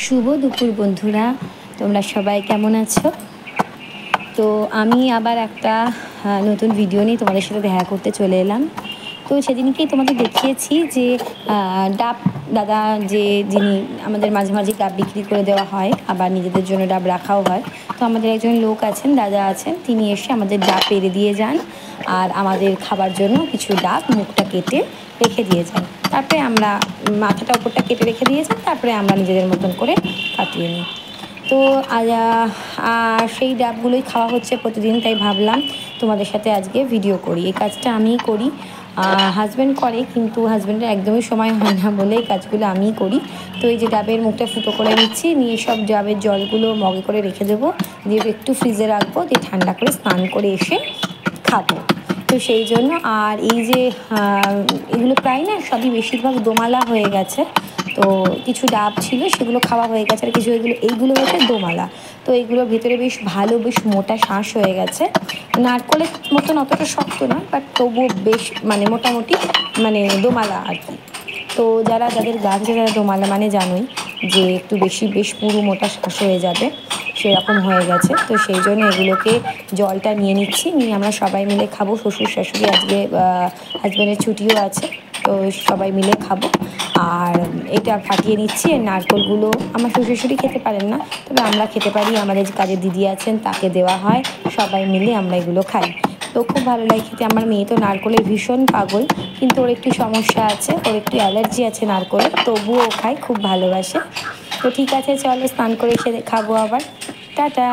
শুভ দুপুর বন্ধুরা, তোমরা সবাই কেমন আছো? তো আমি আবার একটা নতুন ভিডিও নিয়ে তোমাদের সাথে দেখা করতে চলে এলাম। তো সেদিনকেই তোমাদের দেখিয়েছি যে ডাব দাদা যিনি আমাদের মাঝে মাঝে ডাব বিক্রি করে দেওয়া হয়, আবার নিজেদের জন্য ডাব রাখাও হয়। তো আমাদের একজন লোক আছেন, দাদা আছেন, তিনি এসে আমাদের ডাব পেড়ে দিয়ে যান আর আমাদের খাবার জন্য কিছু ডাব মুখটা কেটে রেখে দিয়ে যান। তারপরে আমরা মাথাটা ওপরটা কেটে রেখে দিয়ে যান, তারপরে আমরা নিজেদের মতন করে কাটিয়ে নিই। তো সেই ডাবগুলোই খাওয়া হচ্ছে প্রতিদিন, তাই ভাবলাম তোমাদের সাথে আজকে ভিডিও করি। এই কাজটা আমিই করি, হাজব্যান্ড করে, কিন্তু হাজব্যান্ডের একদমই সময় হয় না বলে এই কাজগুলো আমিই করি। তো এই যে ডাবের মুখটা ফুটো করে নিচ্ছি, নিয়ে সব ডাবের জলগুলো মগে করে রেখে দেবো, দিয়ে একটু ফ্রিজে রাখবো, দিয়ে ঠান্ডা করে স্নান করে এসে খাবো। তো সেই জন্য আর এই যে এগুলো প্রায় না সবই বেশিরভাগ দোমালা হয়ে গেছে। তো কিছু ডাব ছিল সেগুলো খাওয়া হয়ে গেছে, আর কিছু এইগুলো হচ্ছে দোমালা। তো এইগুলোর ভিতরে বেশ ভালো, বেশ মোটা শাঁস হয়ে গেছে। নারকলের মতন অতটা শক্ত না, বাট তবুও বেশ মোটামুটি দোমালা আর কি। তো যাদের গাছ আছে যারা দোমালা জানোই যে একটু বেশ পুরো মোটা শাঁস হয়ে যাবে, সেরকম হয়ে গেছে। তো সেই জন্য এগুলোকে জলটা নিয়ে নিচ্ছি, নিয়ে আমরা সবাই মিলে খাবো। শ্বশুর শাশুড়ি, আজকে হাজব্যান্ডের ছুটিও আছে, তো সবাই মিলে খাবো। আর এটা ফাটিয়ে নিচ্ছি। আর নারকলগুলো আমার শ্বশুর শাশুড়ি খেতে পারেন না, তবে আমরা খেতে পারি, আমাদের কাজে দিদি আছেন তাকে দেওয়া হয়, সবাই মিলে আমরা এগুলো খাই। তো খুব ভালো লাগে খেতে। আমার মেয়ে তো নারকলের ভীষণ পাগল, কিন্তু ওর একটু সমস্যা আছে, ওর একটু অ্যালার্জি আছে নারকলের, তবুও ও খায়, খুব ভালোবাসে। তো ঠিক আছে, চলো স্নান করে এসে খাবো আবার। টাটা।